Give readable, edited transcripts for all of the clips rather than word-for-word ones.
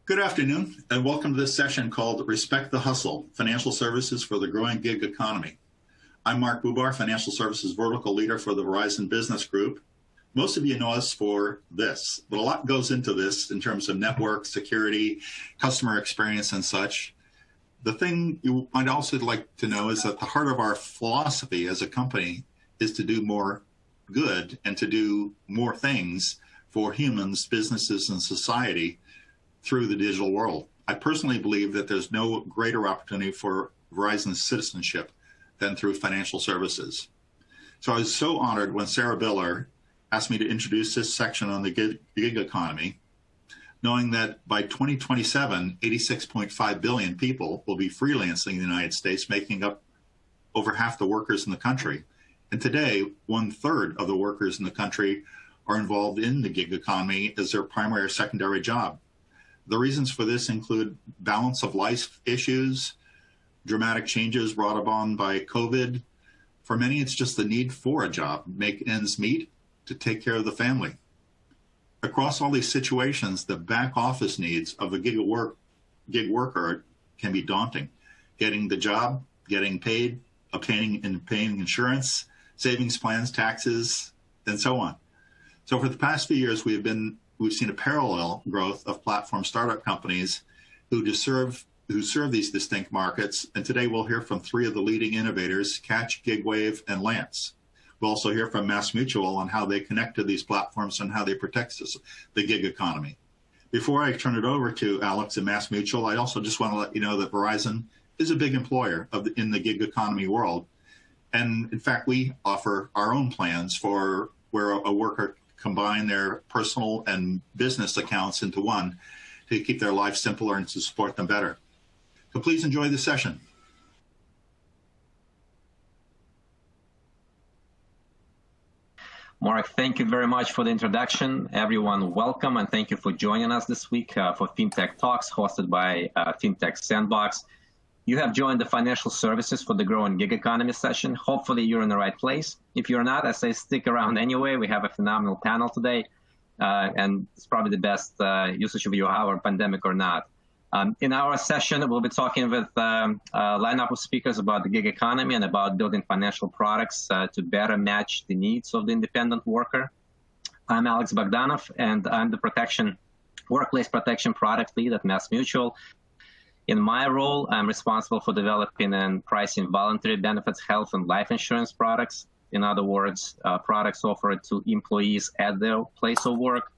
Good afternoon, and welcome to this session called Respect the Hustle, Financial Services for the Growing Gig Economy. I'm Mark Bubar, Financial Services Vertical Leader for the Verizon Business Group. Most of you know us for this, but a lot goes into this in terms of network, security, customer experience, and such. The thing you might also like to know is that the heart of our philosophy as a company is to do more good and to do more things for humans, businesses, and society through the digital world. I personally believe that there's no greater opportunity for Verizon's citizenship than through financial services. So I was so honored when Sarah Biller asked me to introduce this section on the gig economy, knowing that by 2027, 86.5 billion people will be freelancing in the United States, making up over half the workers in the country. And today, 1/3 of the workers in the country are involved in the gig economy as their primary or secondary job. The reasons for this include balance of life issues, dramatic changes brought upon by COVID. For many, it's just the need for a job, make ends meet, to take care of the family. Across all these situations, the back office needs of a gig worker can be daunting. Getting the job, getting paid, obtaining and paying insurance, savings plans, taxes, and so on. So for the past few years, we've seen a parallel growth of platform startup companies who serve these distinct markets. And today we'll hear from three of the leading innovators, Catch, GigWave, and Lance. We'll also hear from MassMutual on how they connect to these platforms and how they protect the gig economy. Before I turn it over to Alex and MassMutual, I also just want to let you know that Verizon is a big employer in the gig economy world. And in fact, we offer our own plans for where a worker combine their personal and business accounts into one to keep their life simpler and to support them better. So please enjoy the session. Mark, thank you very much for the introduction. Everyone, welcome, and thank you for joining us this week for FinTech Talks hosted by FinTech Sandbox. You have joined the Financial Services for the Growing Gig Economy session. Hopefully you're in the right place. If you're not, I say stick around anyway. We have a phenomenal panel today, and it's probably the best usage of your hour, pandemic or not. In our session, we'll be talking with a lineup of speakers about the gig economy and about building financial products to better match the needs of the independent worker. I'm Alex Bogdanov, and I'm the workplace protection product lead at MassMutual. In my role, I'm responsible for developing and pricing voluntary benefits, health, and life insurance products. In other words, products offered to employees at their place of work.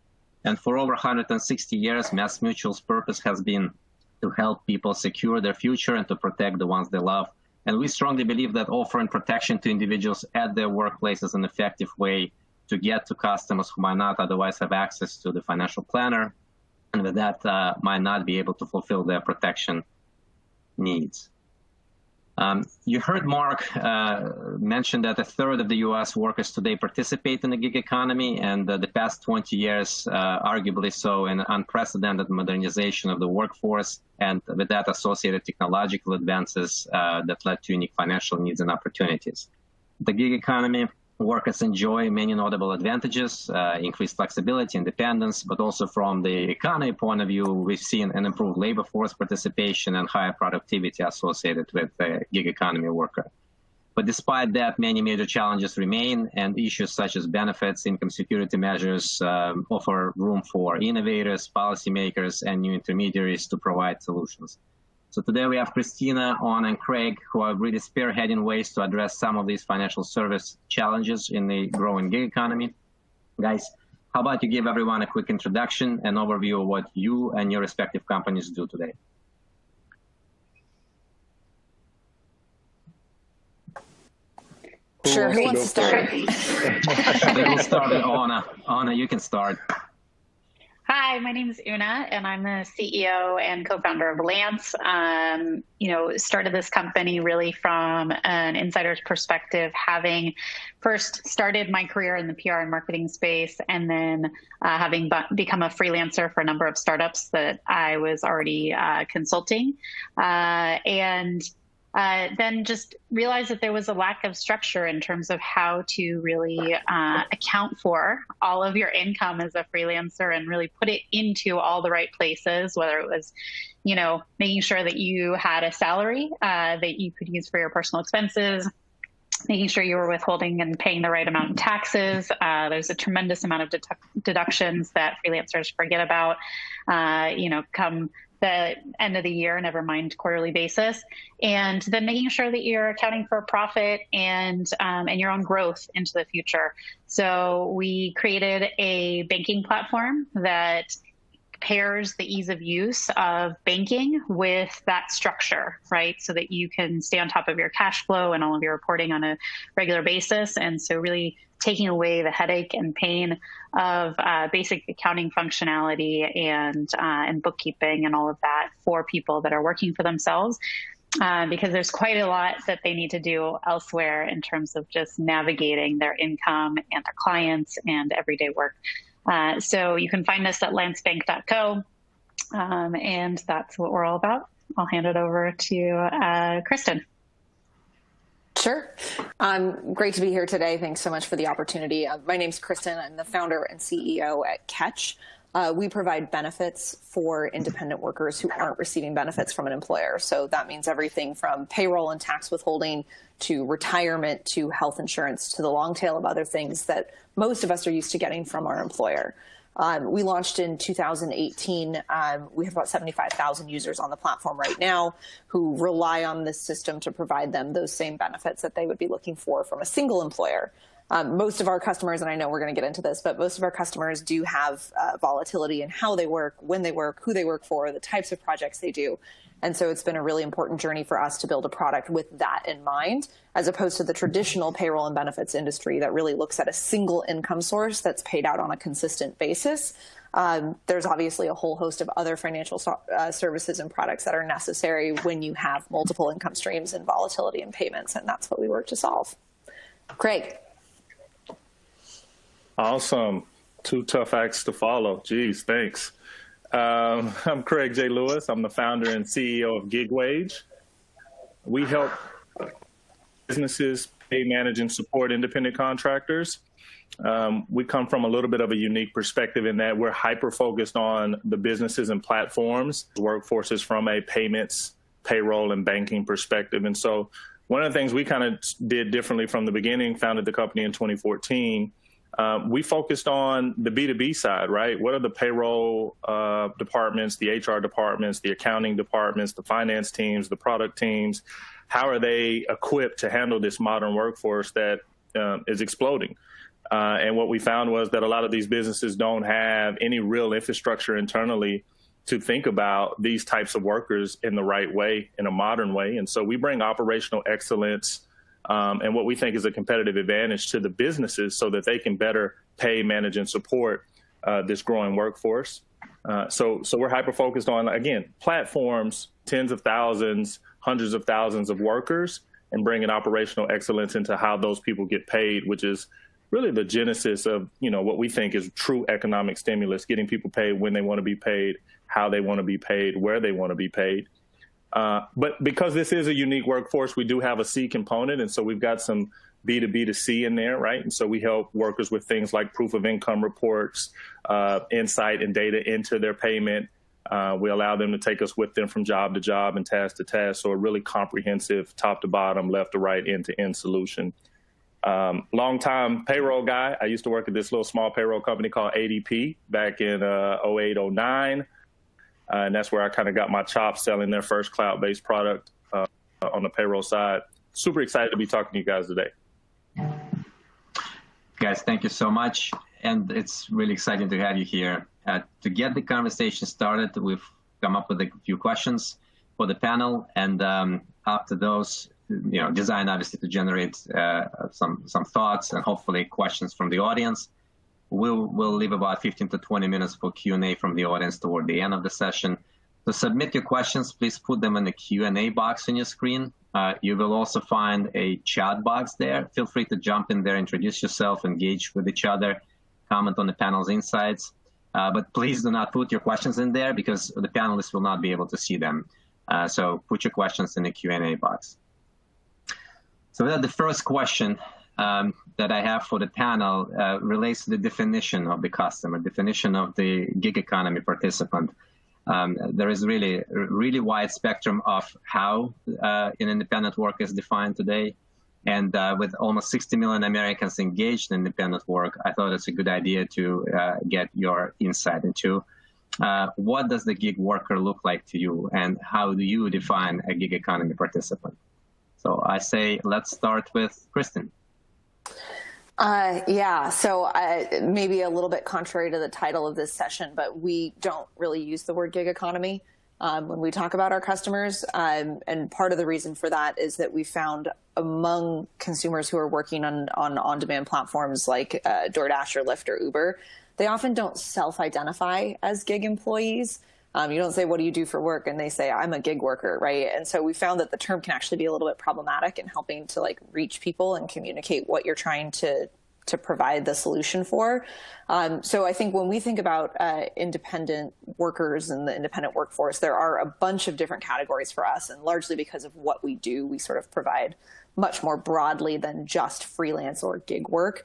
And for over 160 years, MassMutual's purpose has been to help people secure their future and to protect the ones they love. And we strongly believe that offering protection to individuals at their workplace is an effective way to get to customers who might not otherwise have access to the financial planner, and with that might not be able to fulfill their protection needs. You heard Mark mention that 1/3 of the U.S. workers today participate in the gig economy, and the past 20 years, arguably so, an unprecedented modernization of the workforce, and with that associated technological advances that led to unique financial needs and opportunities. The gig economy, workers enjoy many notable advantages, increased flexibility, independence, but also from the economy point of view, we've seen an improved labor force participation and higher productivity associated with the gig economy worker. But despite that, many major challenges remain, and issues such as benefits, income security measures offer room for innovators, policymakers, and new intermediaries to provide solutions. So today we have Christina, On, and Craig, who are really spearheading ways to address some of these financial service challenges in the growing gig economy. Guys, how about you give everyone a quick introduction and overview of what you and your respective companies do today? Sure, who wants to start? We'll start with Anna. Anna, you can start. Hi, my name is Una, and I'm the CEO and co-founder of Lance. Started this company really from an insider's perspective, having first started my career in the PR and marketing space, and then having become a freelancer for a number of startups that I was already consulting. And then just realized that there was a lack of structure in terms of how to really account for all of your income as a freelancer and really put it into all the right places, whether it was, making sure that you had a salary that you could use for your personal expenses, making sure you were withholding and paying the right amount of taxes. There's a tremendous amount of deductions that freelancers forget about, come the end of the year, never mind quarterly basis, and then making sure that you're accounting for profit and your own growth into the future. So we created a banking platform that pairs the ease of use of banking with that structure, right? So that you can stay on top of your cash flow and all of your reporting on a regular basis. And so really taking away the headache and pain of basic accounting functionality and bookkeeping and all of that for people that are working for themselves. Because there's quite a lot that they need to do elsewhere in terms of just navigating their income and their clients and everyday work. So you can find us at lancebank.co, and that's what we're all about. I'll hand it over to Kristen. Sure. Great to be here today. Thanks so much for the opportunity. My name's Kristen. I'm the founder and CEO at Catch. We provide benefits for independent workers who aren't receiving benefits from an employer. So that means everything from payroll and tax withholding to retirement to health insurance to the long tail of other things that most of us are used to getting from our employer. We launched in 2018. We have about 75,000 users on the platform right now who rely on this system to provide them those same benefits that they would be looking for from a single employer. Most of our customers, and I know we're going to get into this, but most of our customers do have volatility in how they work, when they work, who they work for, the types of projects they do. And so it's been a really important journey for us to build a product with that in mind, as opposed to the traditional payroll and benefits industry that really looks at a single income source that's paid out on a consistent basis. There's obviously a whole host of other financial services and products that are necessary when you have multiple income streams and volatility in payments, and that's what we work to solve. Craig. Awesome. 2 tough acts to follow. Geez, thanks. I'm Craig J. Lewis. I'm the founder and CEO of GigWage. We help businesses pay, manage, and support independent contractors. We come from a little bit of a unique perspective in that we're hyper-focused on the businesses and platforms, workforces from a payments, payroll, and banking perspective. And so one of the things we kind of did differently from the beginning, founded the company in 2014, we focused on the B2B side, right? What are the payroll departments, the HR departments, the accounting departments, the finance teams, the product teams? How are they equipped to handle this modern workforce that is exploding? And what we found was that a lot of these businesses don't have any real infrastructure internally to think about these types of workers in the right way, in a modern way. And so we bring operational excellence and what we think is a competitive advantage to the businesses so that they can better pay, manage, and support this growing workforce. So we're hyper-focused on, again, platforms, tens of thousands, hundreds of thousands of workers, and bringing operational excellence into how those people get paid, which is really the genesis of, what we think is true economic stimulus, getting people paid when they want to be paid, how they want to be paid, where they want to be paid. But because this is a unique workforce, we do have a C component. And so we've got some B2B to C in there, right? And so we help workers with things like proof of income reports, insight and data into their payment. We allow them to take us with them from job to job and task to task. So a really comprehensive top to bottom, left to right, end to end solution. Long-time payroll guy. I used to work at this little small payroll company called ADP back in 08, 09. And that's where I kind of got my chops selling their first cloud-based product on the payroll side. Super excited to be talking to you guys today. Guys, thank you so much. And it's really exciting to have you here. To get the conversation started, we've come up with a few questions for the panel. And after those, designed obviously to generate some thoughts and hopefully questions from the audience. We'll leave about 15 to 20 minutes for Q&A from the audience toward the end of the session. To submit your questions, please put them in the Q&A box on your screen. You will also find a chat box there. Feel free to jump in there, introduce yourself, engage with each other, comment on the panel's insights. But please do not put your questions in there because the panelists will not be able to see them. So put your questions in the Q&A box. So the first question that I have for the panel relates to the definition of the customer, definition of the gig economy participant. There is really wide spectrum of how an independent worker is defined today. And with almost 60 million Americans engaged in independent work, I thought it's a good idea to get your insight into what does the gig worker look like to you, and how do you define a gig economy participant? So I say, let's start with Kristen. Yeah, so maybe a little bit contrary to the title of this session, but we don't really use the word gig economy when we talk about our customers. And part of the reason for that is that we found among consumers who are working on on-demand platforms like DoorDash or Lyft or Uber, they often don't self-identify as gig employees. You don't say, what do you do for work? And they say, I'm a gig worker, right? And so we found that the term can actually be a little bit problematic in helping to reach people and communicate what you're trying to provide the solution for. So I think when we think about independent workers and the independent workforce, there are a bunch of different categories for us. And largely because of what we do, we sort of provide much more broadly than just freelance or gig work.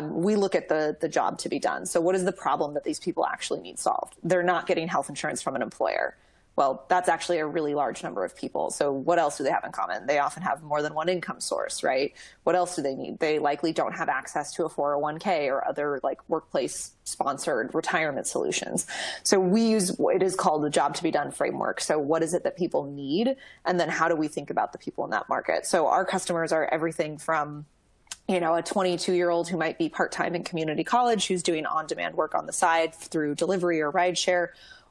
We look at the job to be done. So what is the problem that these people actually need solved? They're not getting health insurance from an employer. Well, that's actually a really large number of people. So what else do they have in common? They often have more than one income source, right? What else do they need? They likely don't have access to a 401k or other workplace sponsored retirement solutions. So we use what is called the job to be done framework. So what is it that people need? And then how do we think about the people in that market? So our customers are everything from a 22-year-old who might be part-time in community college who's doing on-demand work on the side through delivery or rideshare,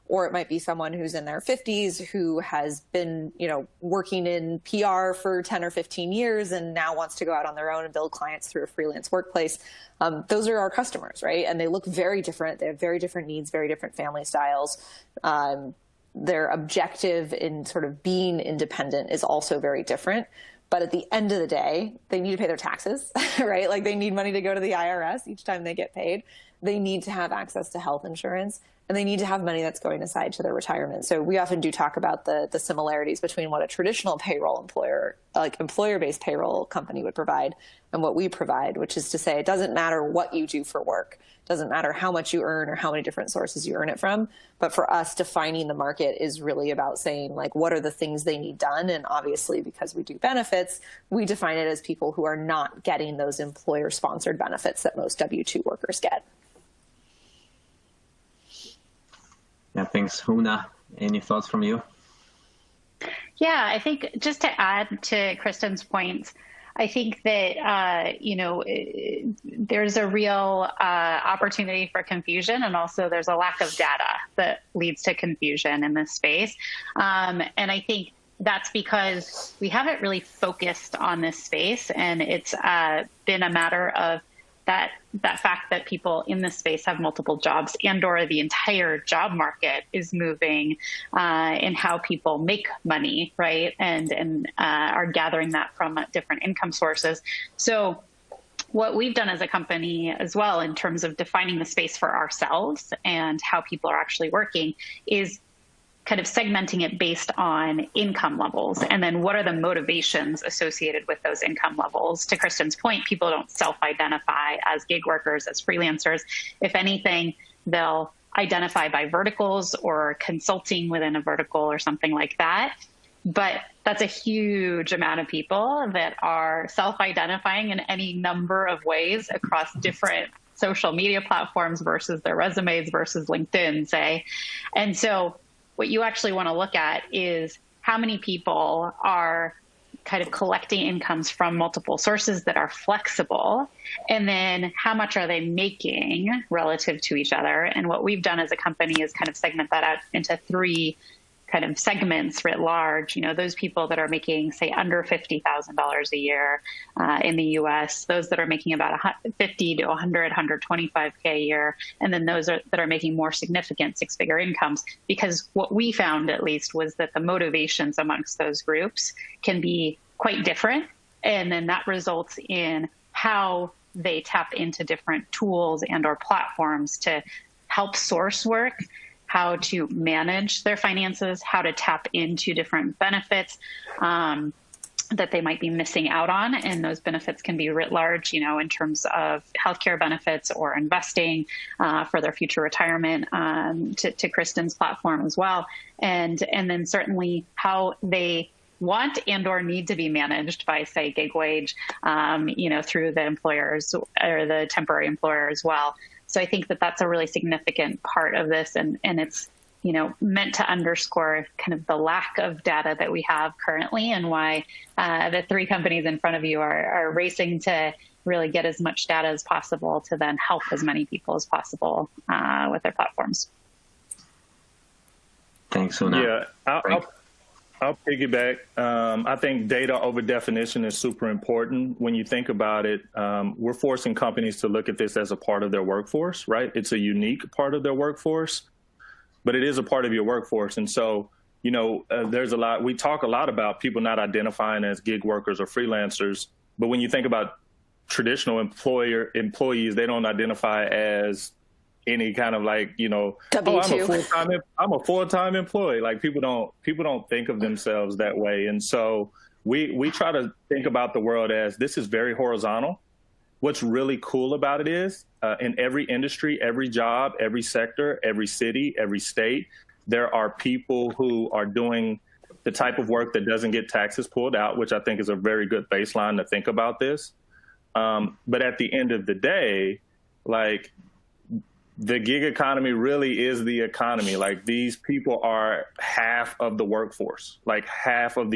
or it might be someone who's in their 50s who has been, working in PR for 10 or 15 years and now wants to go out on their own and build clients through a freelance workplace. Those are our customers, right? And they look very different. They have very different needs, very different family styles. Their objective in sort of being independent is also very different. But at the end of the day, they need to pay their taxes, right? They need money to go to the IRS each time they get paid. They need to have access to health insurance, and they need to have money that's going aside to their retirement. So we often do talk about the similarities between what a traditional payroll employer, employer-based payroll company would provide and what we provide, which is to say it doesn't matter what you do for work. It doesn't matter how much you earn or how many different sources you earn it from. But for us, defining the market is really about saying, what are the things they need done? And obviously, because we do benefits, we define it as people who are not getting those employer-sponsored benefits that most W-2 workers get. Yeah, thanks. Huna, any thoughts from you? Yeah, I think just to add to Kristen's points, I think that, there's a real opportunity for confusion, and also there's a lack of data that leads to confusion in this space. And I think that's because we haven't really focused on this space, and it's been a matter of that fact that people in this space have multiple jobs, and or the entire job market is moving in how people make money, right? And are gathering that from different income sources. So what we've done as a company as well in terms of defining the space for ourselves and how people are actually working is kind of segmenting it based on income levels. And then what are the motivations associated with those income levels? To Kristen's point, people don't self-identify as gig workers, as freelancers. If anything, they'll identify by verticals or consulting within a vertical or something like that. But that's a huge amount of people that are self-identifying in any number of ways across different social media platforms versus their resumes versus LinkedIn, say. And so what you actually want to look at is how many people are kind of collecting incomes from multiple sources that are flexible, and then how much are they making relative to each other. And what we've done as a company is kind of segment that out into three kind of segments writ large. Those people that are making, say, under $50,000 a year in the U.S., those that are making about 50 to 100, 125K a year, and then those that are making more significant six-figure incomes. Because what we found, at least, was that the motivations amongst those groups can be quite different, and then that results in how they tap into different tools and or platforms to help source work, how to manage their finances, how to tap into different benefits that they might be missing out on. And those benefits can be writ large, in terms of healthcare benefits or investing for their future retirement, to Kristen's platform as well. And then certainly how they want and or need to be managed by, say, gig wage, through the employers or the temporary employer as well. So I think that that's a really significant part of this. And it's, meant to underscore kind of the lack of data that we have currently, and why the three companies in front of you are racing to really get as much data as possible to then help as many people as possible with their platforms. Thanks, Una. Yeah, I'll piggyback. I think data over definition is super important. When you think about it, we're forcing companies to look at this as a part of their workforce, right? It's a unique part of their workforce, but it is a part of your workforce. And so, there's we talk a lot about people not identifying as gig workers or freelancers, but when you think about traditional employees, they don't identify as any kind of W2. I'm a full-time employee. Like people don't think of themselves that way. And so we try to think about the world as this is very horizontal. What's really cool about it is in every industry, every job, every sector, every city, every state, there are people who are doing the type of work that doesn't get taxes pulled out, which I think is a very good baseline to think about this. But at the end of the day, the gig economy really is the economy. Like these people are half of the workforce, half of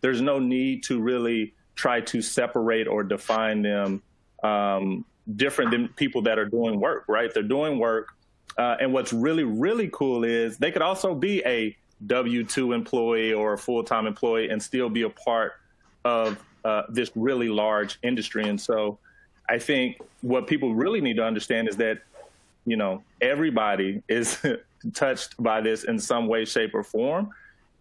there's no need to really try to separate or define them different than people that are doing work, right? They're doing work. And what's really, really cool is they could also be a W-2 employee or a full-time employee and still be a part of this really large industry. And so I think what people really need to understand is that, everybody is touched by this in some way, shape, or form.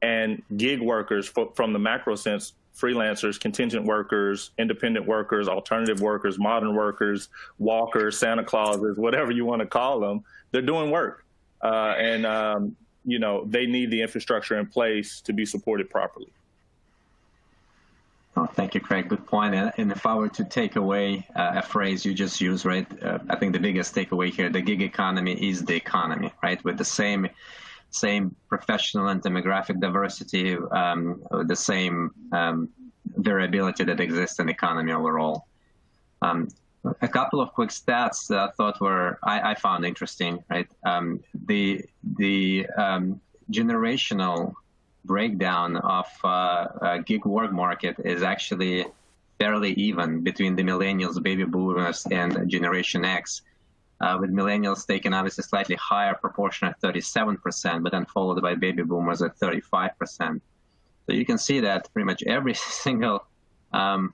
And gig workers, from the macro sense, freelancers, contingent workers, independent workers, alternative workers, modern workers, walkers, Santa Clauses, whatever you want to call them, they're doing work. And they need the infrastructure in place to be supported properly. Oh, thank you, Craig. Good point. And if I were to take away a phrase you just used, right, I think the biggest takeaway here, the gig economy is the economy, right, with the same professional and demographic diversity, the same variability that exists in the economy overall. A couple of quick stats that I thought I found interesting, right? The generational breakdown of gig work market is actually fairly even between the millennials, baby boomers, and Generation X, with millennials taking obviously slightly higher proportion at 37%, but then followed by baby boomers at 35%. So you can see that pretty much every single, it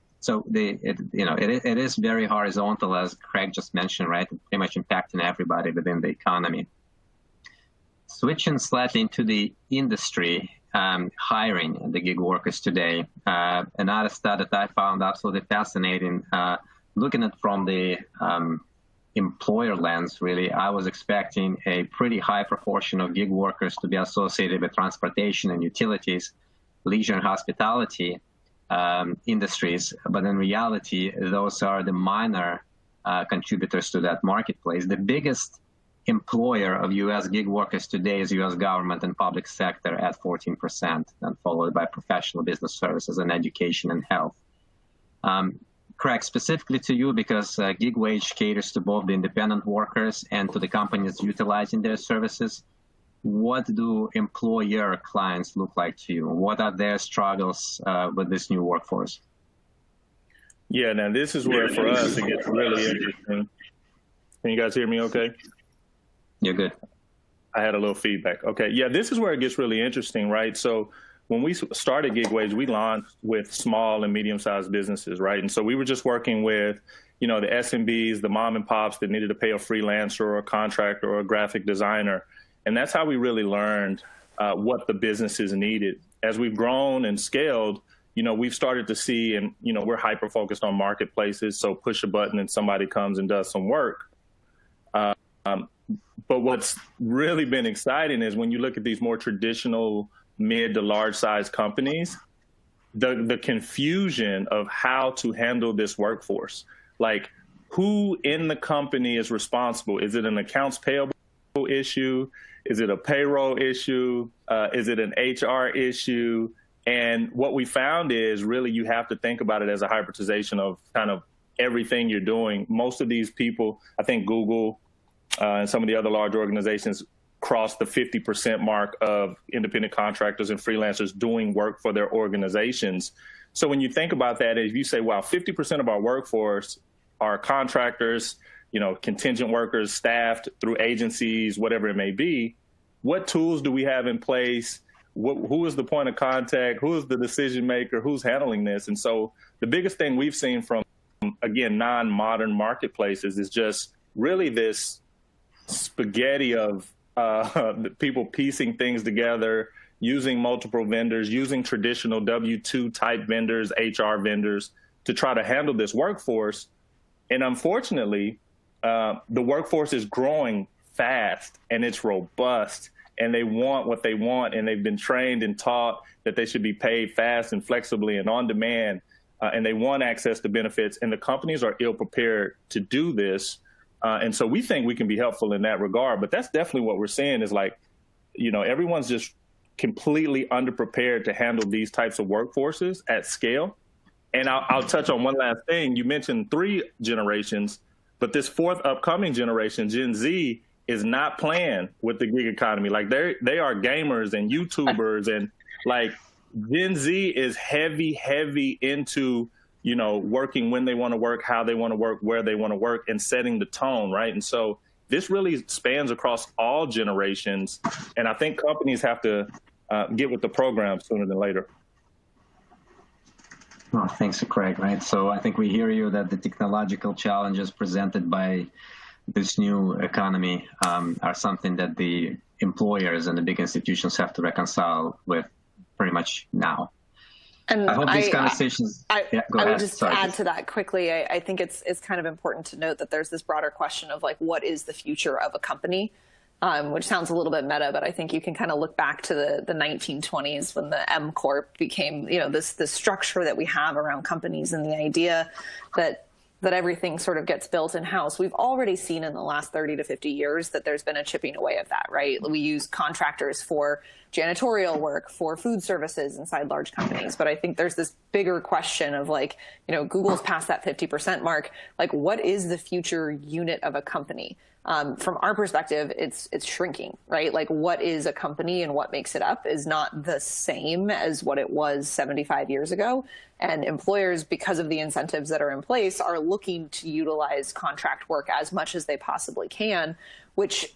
is very horizontal, as Craig just mentioned, right? Pretty much impacting everybody within the economy. Switching slightly into the industry, hiring the gig workers today. Another stat that I found absolutely fascinating, looking at from the employer lens, really, I was expecting a pretty high proportion of gig workers to be associated with transportation and utilities, leisure and hospitality industries. But in reality, those are the minor contributors to that marketplace. The biggest employer of U.S. gig workers today is U.S. government and public sector at 14%, and followed by professional business services and education and health. Craig, specifically to you, because gig wage caters to both the independent workers and to the companies utilizing their services, what do employer clients look like to you? What are their struggles with this new workforce? Yeah, now this is where for us it gets really interesting. Can you guys hear me okay? You're good. I had a little feedback. Okay. Yeah, this is where it gets really interesting, right? So when we started Gig Wage, we launched with small and medium-sized businesses, right? And so we were just working with, the SMBs, the mom and pops that needed to pay a freelancer or a contractor or a graphic designer. And that's how we really learned what the businesses needed. As we've grown and scaled, we've started to see, and, we're hyper-focused on marketplaces. So push a button and somebody comes and does some work. But what's really been exciting is when you look at these more traditional mid to large size companies, the confusion of how to handle this workforce. Like, who in the company is responsible? Is it an accounts payable issue? Is it a payroll issue? Is it an HR issue? And what we found is really you have to think about it as a hybridization of kind of everything you're doing. Most of these people, I think Google and some of the other large organizations crossed the 50% mark of independent contractors and freelancers doing work for their organizations. So when you think about that, if you say, wow, 50% of our workforce are contractors, contingent workers staffed through agencies, whatever it may be, what tools do we have in place? Who is the point of contact? Who is the decision maker? Who's handling this? And so the biggest thing we've seen from, again, non-modern marketplaces is just really this spaghetti of people piecing things together, using multiple vendors, using traditional W-2 type vendors, HR vendors to try to handle this workforce. And unfortunately, the workforce is growing fast and it's robust and they want what they want, and they've been trained and taught that they should be paid fast and flexibly and on demand, and they want access to benefits, and the companies are ill prepared to do this. And so we think we can be helpful in that regard, but that's definitely what we're seeing is like, everyone's just completely underprepared to handle these types of workforces at scale. And I'll touch on one last thing. You mentioned 3 generations, but this 4th upcoming generation, Gen Z, is not playing with the gig economy. Like they are gamers and YouTubers, and like Gen Z is heavy into, working when they want to work, how they want to work, where they want to work, and setting the tone, right? And so this really spans across all generations, and I think companies have to get with the program sooner than later. Oh, thanks, Craig. Right. So I think we hear you that the technological challenges presented by this new economy are something that the employers and the big institutions have to reconcile with pretty much now. And I hope these conversations. I would just add to that quickly. I think it's kind of important to note that there's this broader question of like, what is the future of a company? Which sounds a little bit meta, but I think you can kind of look back to the 1920s when the M Corp became, this structure that we have around companies, and the idea that everything sort of gets built in-house. We've already seen in the last 30 to 50 years that there's been a chipping away of that, right? We use contractors for janitorial work, for food services inside large companies. But I think there's this bigger question of like, Google's past that 50% mark. Like, what is the future unit of a company? From our perspective, it's shrinking, right? Like, what is a company and what makes it up is not the same as what it was 75 years ago. And employers, because of the incentives that are in place, are looking to utilize contract work as much as they possibly can, which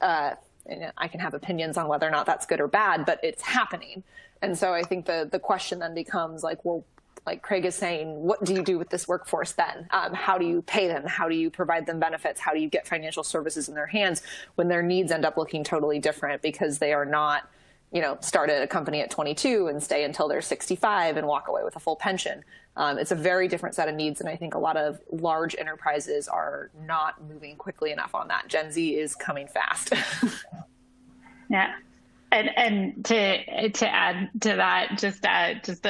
and I can have opinions on whether or not that's good or bad, but it's happening. And so I think the question then becomes like, well, like Craig is saying, what do you do with this workforce then? How do you pay them? How do you provide them benefits? How do you get financial services in their hands when their needs end up looking totally different because they are not, start at a company at 22 and stay until they're 65 and walk away with a full pension? It's a very different set of needs, and I think a lot of large enterprises are not moving quickly enough on that. Gen Z is coming fast. Yeah. And to add to that, just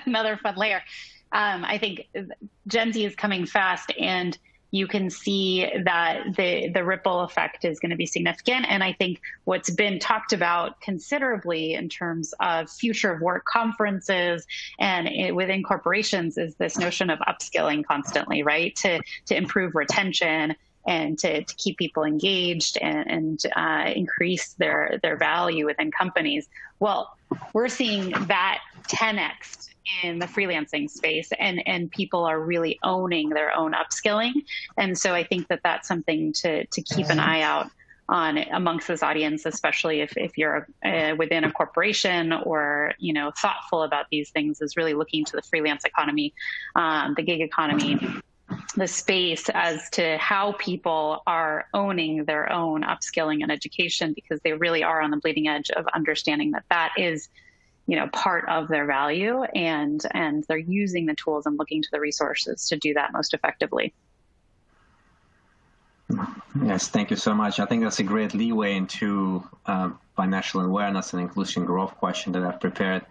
another fun layer. I think Gen Z is coming fast, and you can see that the ripple effect is going to be significant. And I think what's been talked about considerably in terms of future of work conferences and within corporations is this notion of upskilling constantly, right? To improve retention and to keep people engaged and increase their value within companies. Well, we're seeing that 10x in the freelancing space, and people are really owning their own upskilling. And so I think that that's something to keep an eye out on amongst this audience, especially if you're within a corporation or, thoughtful about these things, is really looking to the freelance economy, the gig economy, the space as to how people are owning their own upskilling and education, because they really are on the bleeding edge of understanding that is, part of their value, and they're using the tools and looking to the resources to do that most effectively. Yes, thank you so much. I think that's a great leeway into financial awareness and inclusion growth question that I've prepared.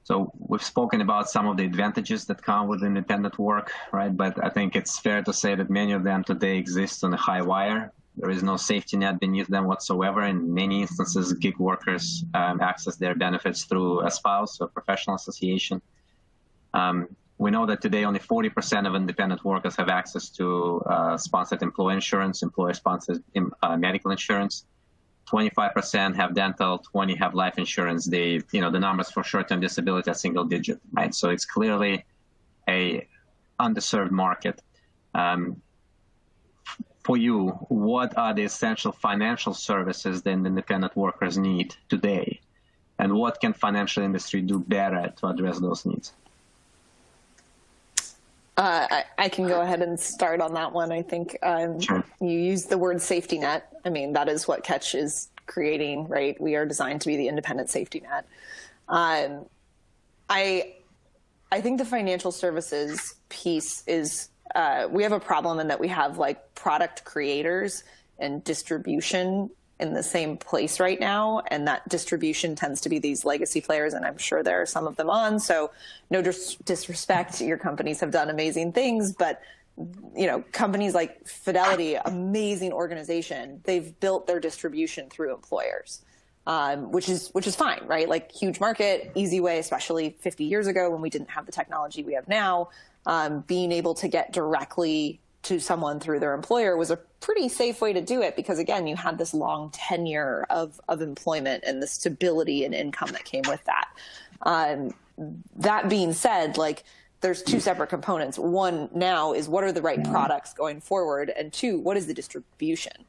So we've spoken about some of the advantages that come with independent work, right? But I think it's fair to say that many of them today exist on a high wire. There is no safety net beneath them whatsoever. In many instances, gig workers access their benefits through a spouse or professional association. We know that today only 40% of independent workers have access to sponsored employee insurance, employer-sponsored medical insurance. 25% have dental, 20 have life insurance. The numbers for short-term disability are single digit, right? So it's clearly a underserved market. For you, what are the essential financial services that independent workers need today? And what can financial industry do better to address those needs? I can go ahead and start on that one. I think Sure. You used the word safety net. I mean, that is what Catch is creating, right? We are designed to be the independent safety net. I think the financial services piece is, we have a problem in that we have like product creators and distribution in the same place right now, and that distribution tends to be these legacy players, and I'm sure there are some of them on, so no disrespect, your companies have done amazing things, but companies like Fidelity, amazing organization, they've built their distribution through employers, which is fine, right? Like huge market, easy way, especially 50 years ago when we didn't have the technology we have now, being able to get directly to someone through their employer was a pretty safe way to do it because, again, you had this long tenure of employment and the stability and income that came with that. That being said, like there's two separate components. One now is what are the right products going forward? And two, what is the distribution?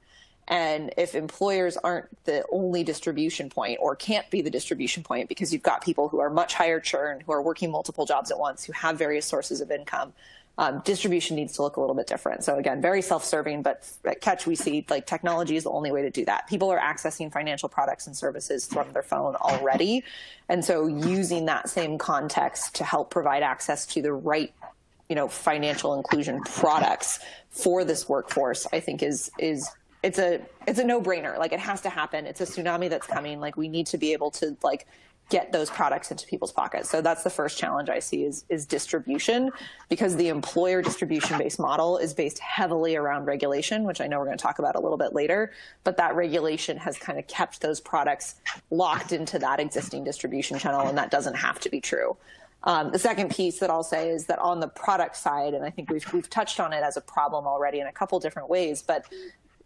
And if employers aren't the only distribution point or can't be the distribution point because you've got people who are much higher churn, who are working multiple jobs at once, who have various sources of income, distribution needs to look a little bit different. So again, very self-serving, but at Catch we see like technology is the only way to do that. People are accessing financial products and services from their phone already. And so using that same context to help provide access to the right, financial inclusion products for this workforce, I think it's a no-brainer. Like it has to happen. It's a tsunami that's coming. Like we need to be able to like get those products into people's pockets. So that's the first challenge I see is distribution, because the employer distribution-based model is based heavily around regulation, which I know we're going to talk about a little bit later, but that regulation has kind of kept those products locked into that existing distribution channel, and that doesn't have to be true. The second piece that I'll say is that on the product side, and I think we've touched on it as a problem already in a couple different ways, but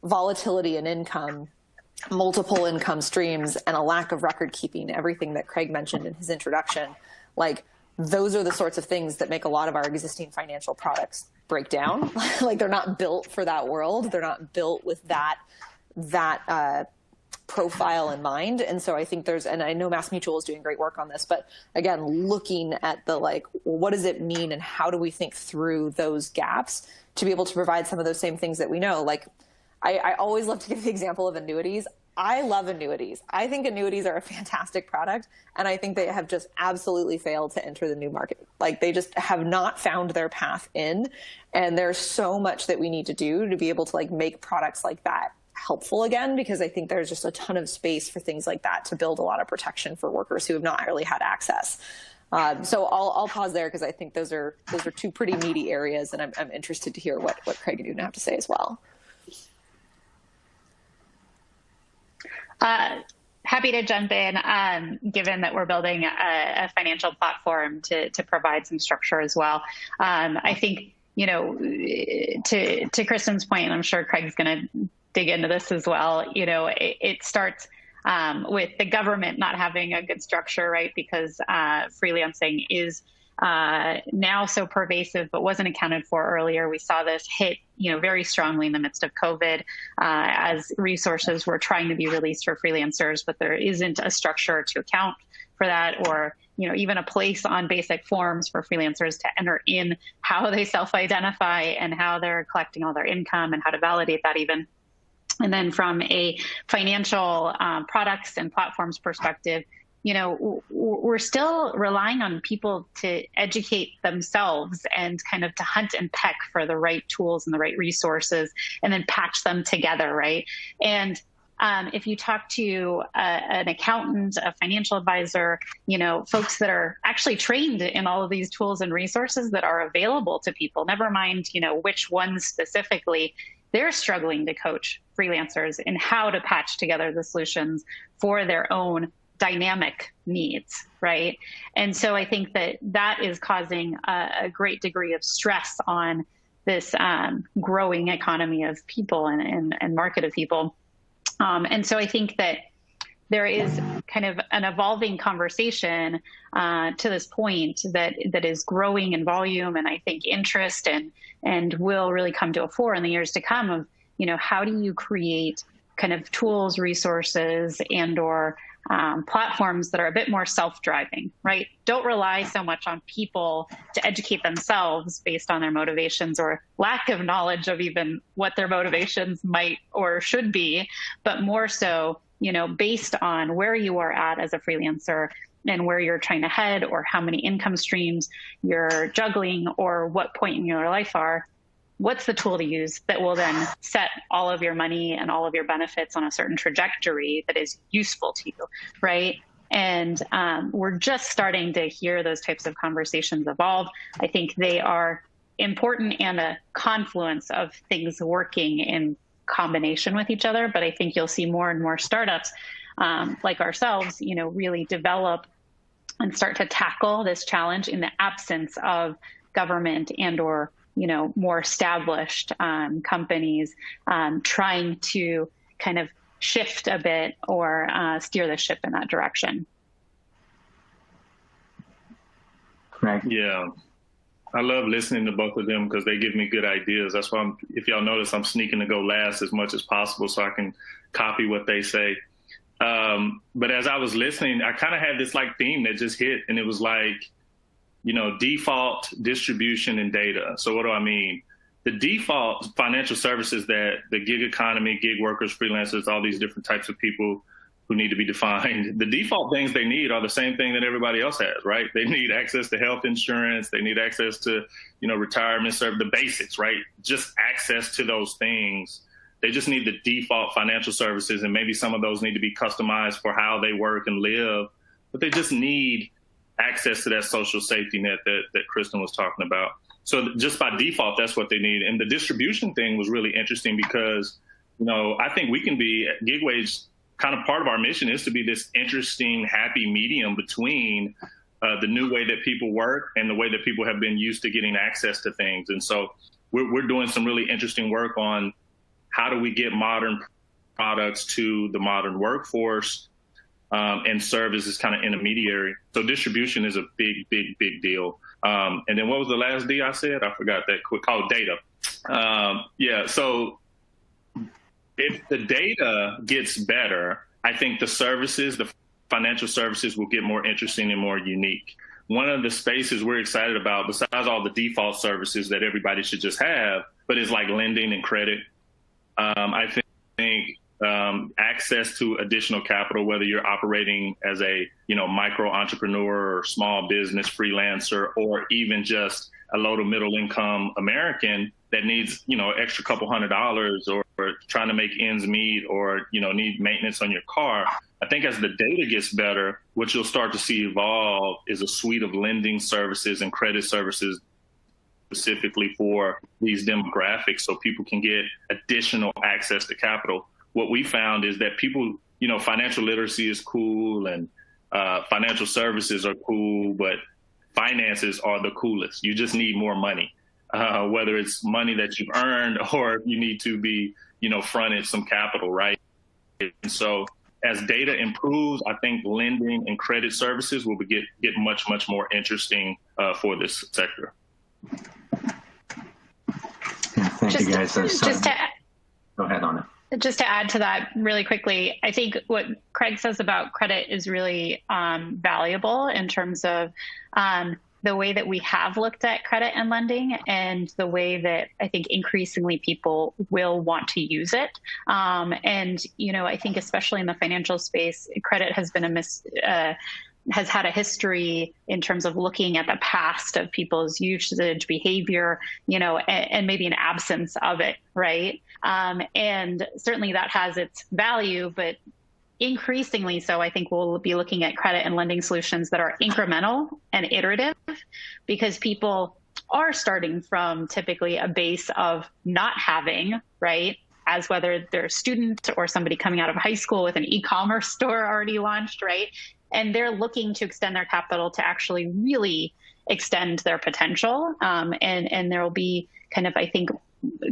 volatility in income, multiple income streams, and a lack of record keeping, everything that Craig mentioned in his introduction, like those are the sorts of things that make a lot of our existing financial products break down. Like they're not built for that world. They're not built with that profile in mind. And so I think and I know MassMutual is doing great work on this, but again, looking at the well, what does it mean and how do we think through those gaps to be able to provide some of those same things that we know, like I always love to give the example of annuities. I love annuities. I think annuities are a fantastic product, and I think they have just absolutely failed to enter the new market. Like they just have not found their path in, and there's so much that we need to do to be able to make products like that helpful again, because I think there's just a ton of space for things like that to build a lot of protection for workers who have not really had access. So I'll pause there because I think those are two pretty meaty areas, and I'm interested to hear what Craig and Una have to say as well. Happy to jump in, given that we're building a financial platform to provide some structure as well. I think, to Kristen's point, and I'm sure Craig's going to dig into this as well, it starts with the government not having a good structure, right? Because freelancing is now so pervasive, but wasn't accounted for earlier. We saw this hit, very strongly in the midst of COVID, as resources were trying to be released for freelancers, but there isn't a structure to account for that, or even a place on basic forms for freelancers to enter in how they self-identify and how they're collecting all their income and how to validate that even. And then from a financial products and platforms perspective, we're still relying on people to educate themselves and kind of to hunt and peck for the right tools and the right resources and then patch them together, right? And if you talk to an accountant, a financial advisor, folks that are actually trained in all of these tools and resources that are available to people, never mind, which ones specifically, they're struggling to coach freelancers in how to patch together the solutions for their own dynamic needs, right? And so I think that is causing a great degree of stress on this growing economy of people and market of people. And so I think that there is kind of an evolving conversation to this point that is growing in volume and I think interest and will really come to a fore in the years to come of, how do you create kind of tools, resources, and or platforms that are a bit more self-driving, right? Don't rely so much on people to educate themselves based on their motivations or lack of knowledge of even what their motivations might or should be, but more so, based on where you are at as a freelancer and where you're trying to head or how many income streams you're juggling or what point in your life are. What's the tool to use that will then set all of your money and all of your benefits on a certain trajectory that is useful to you, right? And we're just starting to hear those types of conversations evolve. I think they are important and a confluence of things working in combination with each other. But I think you'll see more and more startups like ourselves, really develop and start to tackle this challenge in the absence of government and or more established companies trying to kind of shift a bit or steer the ship in that direction. Craig? Yeah, I love listening to both of them because they give me good ideas. That's why, if y'all notice, I'm sneaking to go last as much as possible so I can copy what they say. But as I was listening, I kind of had this theme that just hit, and it was default, distribution, and data. So what do I mean? The default financial services that the gig economy, gig workers, freelancers, all these different types of people who need to be defined, the default things they need are the same thing that everybody else has, right? They need access to health insurance. They need access to, retirement service, the basics, right? Just access to those things. They just need the default financial services, and maybe some of those need to be customized for how they work and live, but they just need access to that social safety net that Kristen was talking about. So just by default, that's what they need. And the distribution thing was really interesting because, I think we can be at GigWage, kind of part of our mission is to be this interesting, happy medium between the new way that people work and the way that people have been used to getting access to things. And so we're doing some really interesting work on how do we get modern products to the modern workforce and serve as this kind of intermediary. So distribution is a big, big, big deal. And then what was the last D I said? I forgot that quick. Oh, data. So if the data gets better, I think the services, the financial services will get more interesting and more unique. One of the spaces we're excited about, besides all the default services that everybody should just have, but is like lending and credit. I think access to additional capital, whether you're operating as a micro entrepreneur or small business freelancer, or even just a low to middle income American that needs extra couple $100 or trying to make ends meet or need maintenance on your car. I think as the data gets better, what you'll start to see evolve is a suite of lending services and credit services specifically for these demographics, so people can get additional access to capital. What we found is that people, financial literacy is cool and financial services are cool, but finances are the coolest. You just need more money, whether it's money that you've earned or you need to be, fronted some capital, right? And so as data improves, I think lending and credit services will get much, much more interesting for this sector. Thank you, guys. Go ahead, Anna. Just to add to that really quickly, I think what Craig says about credit is really valuable in terms of the way that we have looked at credit and lending and the way that I think increasingly people will want to use it. And, I think especially in the financial space, credit has been has had a history in terms of looking at the past of people's usage behavior, and maybe an absence of it, right? And certainly that has its value, but increasingly so, I think we'll be looking at credit and lending solutions that are incremental and iterative, because people are starting from typically a base of not having, right? As whether they're a student or somebody coming out of high school with an e-commerce store already launched, right? And they're looking to extend their capital to actually really extend their potential. And there will be kind of, I think,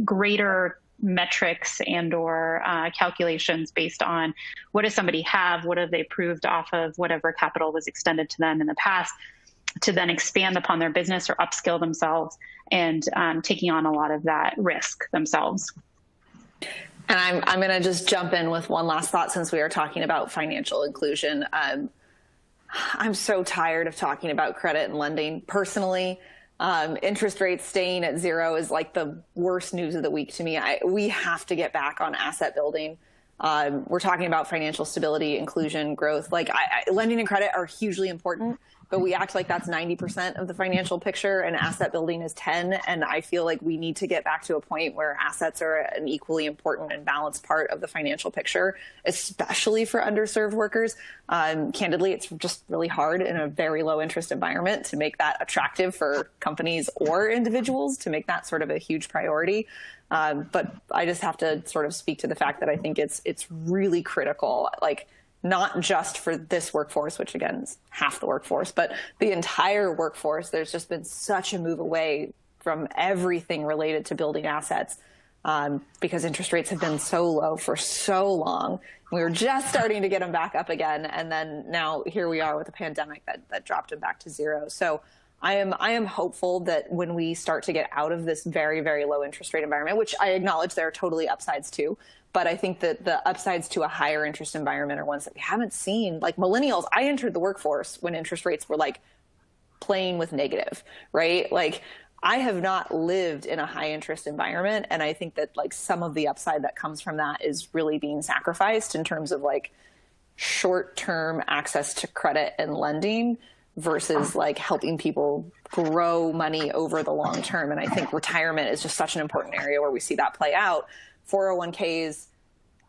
greater metrics and or calculations based on what does somebody have, what have they proved off of whatever capital was extended to them in the past, to then expand upon their business or upskill themselves and taking on a lot of that risk themselves. And I'm going to just jump in with one last thought since we are talking about financial inclusion. I'm so tired of talking about credit and lending. Personally, interest rates staying at zero is like the worst news of the week to me. We have to get back on asset building. We're talking about financial stability, inclusion, growth. Lending and credit are hugely important, but we act like that's 90% of the financial picture and asset building is 10. And I feel like we need to get back to a point where assets are an equally important and balanced part of the financial picture, especially for underserved workers. Candidly, it's just really hard in a very low interest environment to make that attractive for companies or individuals, to make that sort of a huge priority. But I just have to sort of speak to the fact that I think it's really critical, not just for this workforce, which again is half the workforce, but the entire workforce. There's just been such a move away from everything related to building assets because interest rates have been so low for so long. We were just starting to get them back up again. And then now here we are with a pandemic that dropped them back to zero. So I am hopeful that when we start to get out of this very, very low interest rate environment, which I acknowledge there are totally upsides too, but I think that the upsides to a higher interest environment are ones that we haven't seen. Like millennials, I entered the workforce when interest rates were playing with negative, right? I have not lived in a high interest environment. And I think that some of the upside that comes from that is really being sacrificed in terms of short-term access to credit and lending versus helping people grow money over the long term. And I think retirement is just such an important area where we see that play out. 401ks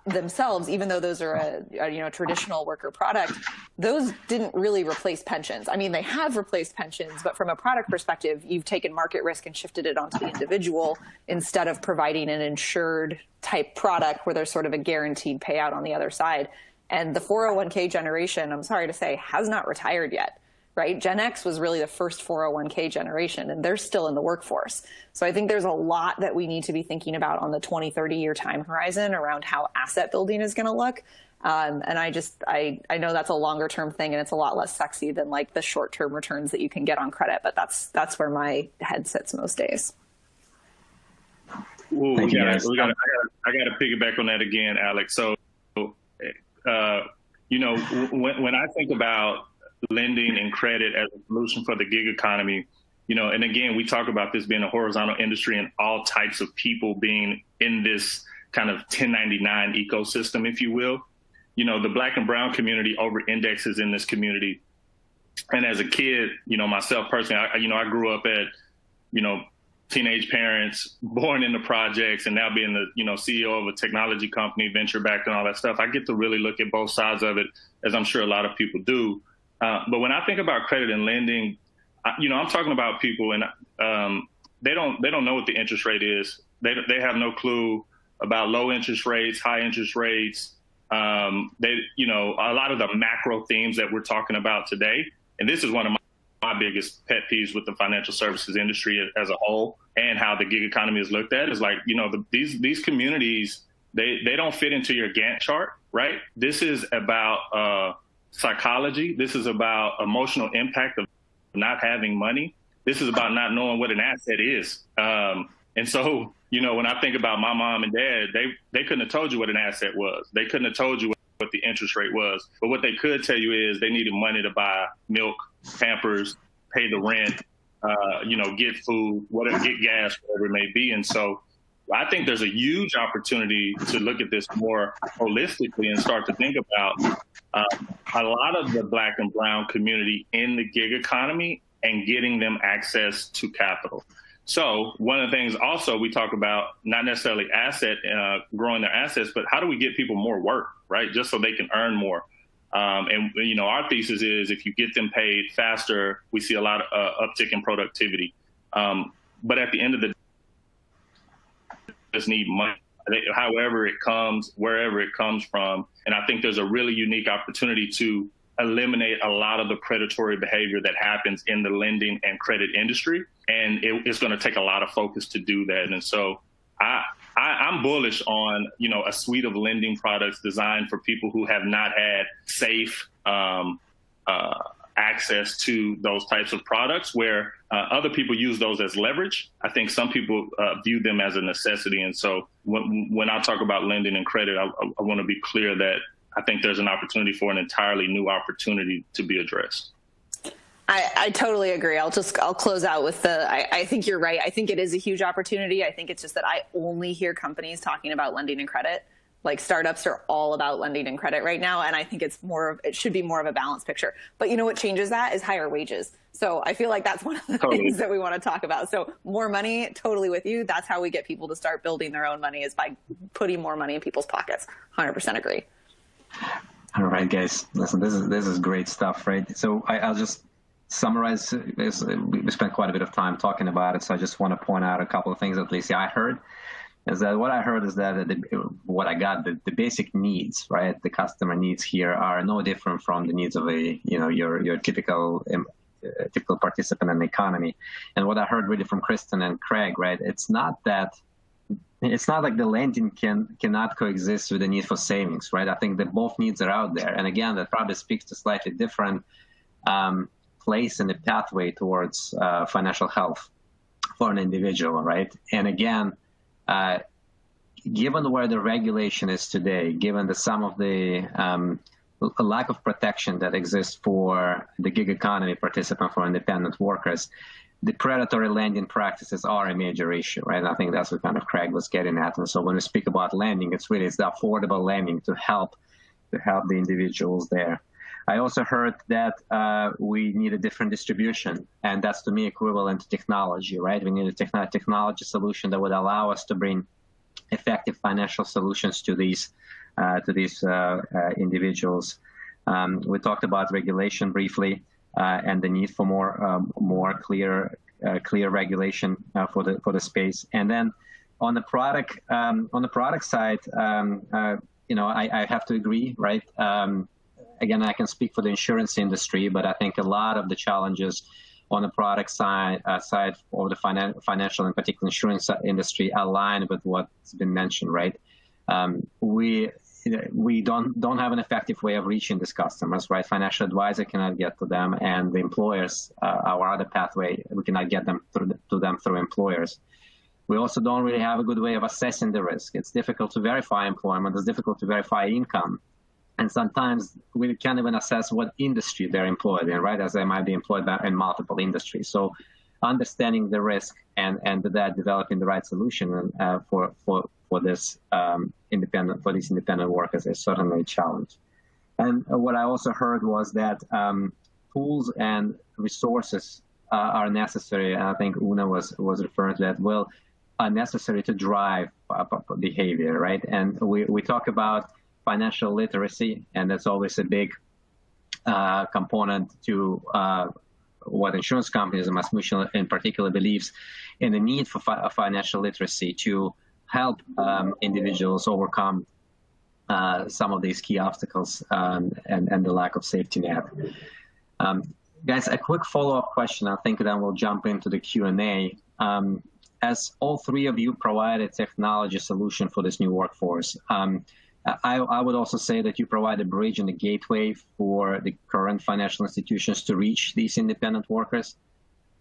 themselves, even though those are a traditional worker product, those didn't really replace pensions. I mean, they have replaced pensions, but from a product perspective, you've taken market risk and shifted it onto the individual instead of providing an insured type product where there's sort of a guaranteed payout on the other side. And the 401k generation, I'm sorry to say, has not retired yet. Right? Gen X was really the first 401k generation, and they're still in the workforce. So I think there's a lot that we need to be thinking about on the 20, 30-year time horizon around how asset building is going to look. And I know that's a longer term thing, and it's a lot less sexy than the short-term returns that you can get on credit. But that's where my head sits most days. Ooh, I got to piggyback on that again, Alex. So, when I think about lending and credit as a solution for the gig economy, and again, we talk about this being a horizontal industry and all types of people being in this kind of 1099 ecosystem, if you will. The Black and brown community over indexes in this community. And as a kid, myself personally, I grew up at, teenage parents, born in the projects, and now being the, CEO of a technology company, venture backed and all that stuff. I get to really look at both sides of it, as I'm sure a lot of people do. But when I think about credit and lending, I'm talking about people, and they don't know what the interest rate is. They have no clue about low interest rates, high interest rates. A lot of the macro themes that we're talking about today. And this is one of my biggest pet peeves with the financial services industry as a whole, and how the gig economy is looked at is these communities, they don't fit into your Gantt chart, right? This is about psychology. This is about emotional impact of not having money. This is about not knowing what an asset is. And so, when I think about my mom and dad, they couldn't have told you what an asset was. They couldn't have told you what the interest rate was. But what they could tell you is they needed money to buy milk, Pampers, pay the rent, get food, whatever, get gas, whatever it may be. And so I think there's a huge opportunity to look at this more holistically and start to think about a lot of the Black and brown community in the gig economy and getting them access to capital. So one of the things also we talk about, not necessarily growing their assets, but how do we get people more work, right? Just so they can earn more. And our thesis is if you get them paid faster, we see a lot of uptick in productivity. But at the end of the day, just need money, however it comes, wherever it comes from. And I think there's a really unique opportunity to eliminate a lot of the predatory behavior that happens in the lending and credit industry. And it's going to take a lot of focus to do that. And so I'm bullish on, a suite of lending products designed for people who have not had safe access to those types of products where other people use those as leverage. I think some people view them as a necessity. And so when I talk about lending and credit, I want to be clear that I think there's an opportunity for an entirely new opportunity to be addressed. I totally agree. I'll close out with I think you're right. I think it is a huge opportunity. I think it's just that I only hear companies talking about lending and credit. Like startups are all about lending and credit right now. And I think it should be more of a balanced picture. But what changes that is higher wages. So I feel like that's one of the things that we want to talk about. So more money, totally with you. That's how we get people to start building their own money, is by putting more money in people's pockets. 100% agree. All right, guys, listen, this is great stuff, right? So I'll just summarize this. We spent quite a bit of time talking about it, so I just want to point out a couple of things at least I heard. What I heard is that the basic needs, right? The customer needs here are no different from the needs of your typical participant in the economy. And what I heard really from Kristen and Craig, right? It's not like the lending cannot coexist with the need for savings, right? I think that both needs are out there. And again, that probably speaks to slightly different place in the pathway towards financial health for an individual, right? And again, given where the regulation is today, given some of the lack of protection that exists for the gig economy participant, for independent workers, the predatory lending practices are a major issue, right? And I think that's what kind of Craig was getting at. And so when we speak about lending, it's the affordable lending to help the individuals there. I also heard that we need a different distribution, and that's to me equivalent to technology, right? We need a technology solution that would allow us to bring effective financial solutions to these individuals. We talked about regulation briefly, and the need for more clear regulation for the space. And then on the product side, I have to agree, right? Again, I can speak for the insurance industry, but I think a lot of the challenges on the product side of the financial and particularly insurance industry align with what's been mentioned, right? We don't have an effective way of reaching these customers, right? Financial advisor cannot get to them, and the employers, our other pathway, we cannot get them to them through employers. We also don't really have a good way of assessing the risk. It's difficult to verify employment. It's difficult to verify income. And sometimes we can't even assess what industry they're employed in, right? As they might be employed in multiple industries. So understanding the risk and that developing the right solution for these independent workers is certainly a challenge. And what I also heard was that tools and resources are necessary. And I think Una was referring to that. Are necessary to drive behavior, right? And we talk about financial literacy, and that's always a big component to what insurance companies and MassMutual in particular believes in the need for financial literacy to help individuals overcome some of these key obstacles and the lack of safety net. Guys, a quick follow-up question. I think then we'll jump into the Q&A. As all three of you provide a technology solution for this new workforce, I would also say that you provide a bridge and a gateway for the current financial institutions to reach these independent workers.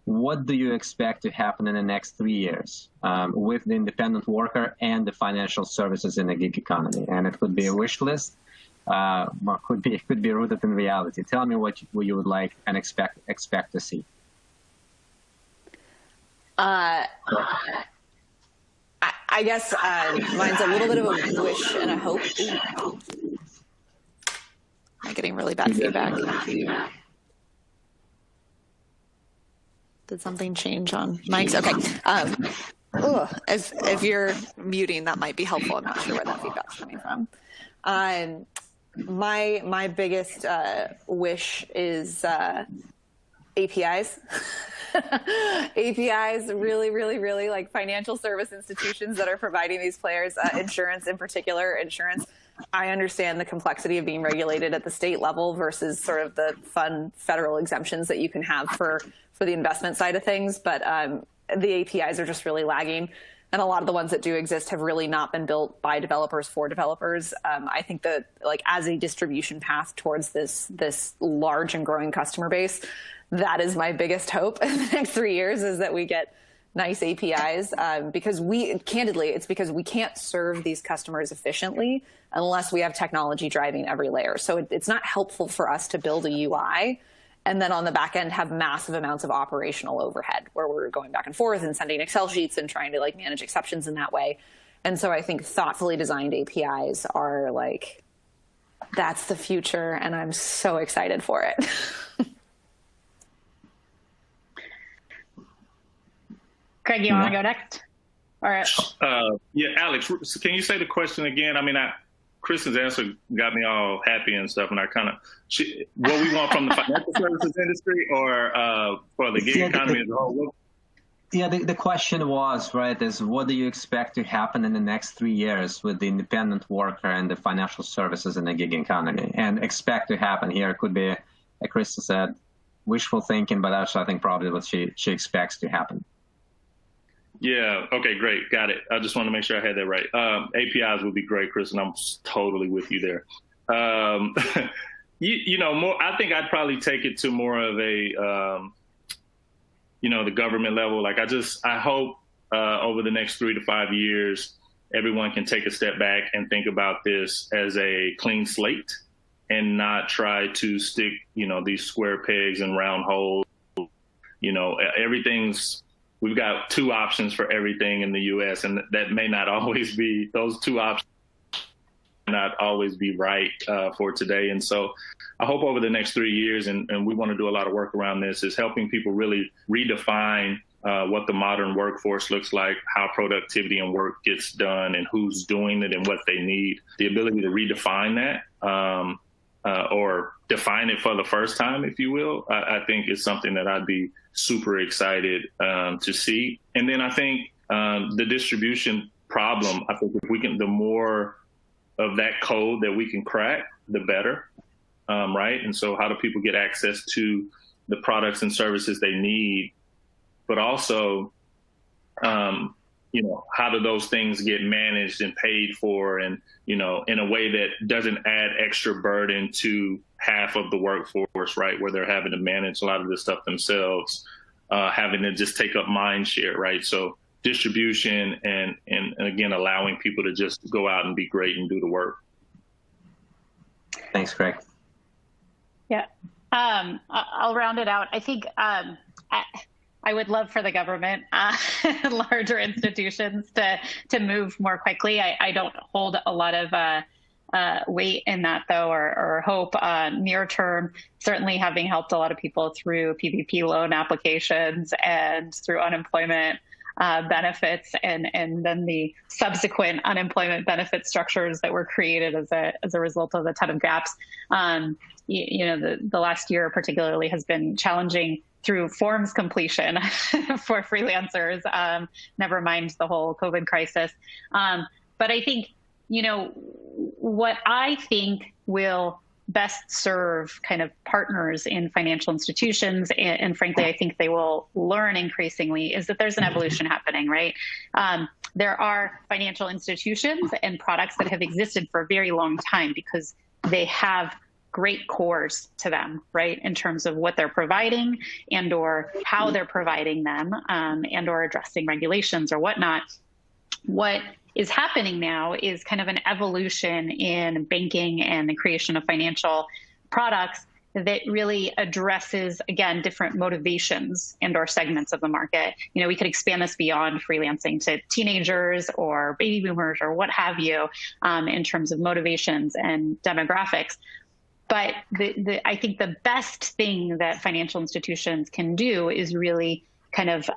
What do you expect to happen in the next 3 years with the independent worker and the financial services in the gig economy? And it could be a wish list, it could be rooted in reality. Tell me what you would like and expect to see. I guess mine's a little bit of a wish and a hope. Am I getting really bad feedback? Did something change on mics? Okay. If you're muting, that might be helpful. I'm not sure where that feedback's coming from. My biggest wish is APIs. APIs, really like financial service institutions that are providing these players, insurance in particular, insurance. I understand the complexity of being regulated at the state level versus sort of the fun federal exemptions that you can have for the investment side of things. But the APIs are just really lagging. And a lot of the ones that do exist have really not been built by developers for developers. I think that like as a distribution path towards this large and growing customer base, that is my biggest hope in the next 3 years is that we get nice APIs because it's because we can't serve these customers efficiently unless we have technology driving every layer. So it's not helpful for us to build a UI and then on the back end have massive amounts of operational overhead where we're going back and forth and sending Excel sheets and trying to like manage exceptions in that way. And so I think thoughtfully designed APIs are like, that's the future. And I'm so excited for it. Craig, you want to go next? All right. Yeah, Alex, can you say the question again? I mean, Kristen's answer got me all happy and stuff, and I kind of what we want from the financial services industry or for the gig economy as a whole. Yeah, the question was, right, is what do you expect to happen in the next 3 years with the independent worker and the financial services in the gig economy? And expect to happen here could be, like Kristen said, wishful thinking, but that's, I think, probably what she expects to happen. Yeah. Okay, great. Got it. I just want to make sure I had that right. APIs would be great, Chris, and I'm totally with you there. More, I think I'd probably take it to more of a, the government level. Like I hope over the next 3 to 5 years, everyone can take a step back and think about this as a clean slate and not try to stick, these square pegs and round holes. We've got 2 options for everything in the U.S., and that may not always be, those 2 options not always be right for today. And so I hope over the next 3 years, and we want to do a lot of work around this, is helping people really redefine what the modern workforce looks like, how productivity and work gets done, and who's doing it and what they need. The ability to redefine that or define it for the first time, if you will, I think is something that I'd be super excited to see. And then I think the distribution problem, I think if we can, the more of that code that we can crack, the better, right? And so how do people get access to the products and services they need, but also, how do those things get managed and paid for and, in a way that doesn't add extra burden to half of the workforce, right? Where they're having to manage a lot of this stuff themselves, having to just take up mind share, right? So distribution and again, allowing people to just go out and be great and do the work. Thanks, Craig. Yeah. I'll round it out. I think I would love for the government, larger institutions to move more quickly. I don't hold a lot of weight in that, though, or hope near term. Certainly having helped a lot of people through PPP loan applications and through unemployment benefits and then the subsequent unemployment benefit structures that were created as a result of a ton of gaps. The last year particularly has been challenging through forms completion for freelancers, never mind the whole COVID crisis. But I think, what I think will best serve kind of partners in financial institutions, and frankly, I think they will learn increasingly, is that there's an evolution happening, right? There are financial institutions and products that have existed for a very long time because they have great cores to them, right, in terms of what they're providing and or how they're providing them and or addressing regulations or whatnot. What is happening now is kind of an evolution in banking and the creation of financial products that really addresses, again, different motivations and or segments of the market. We could expand this beyond freelancing to teenagers or baby boomers or what have you, in terms of motivations and demographics. But I think the best thing that financial institutions can do is really kind of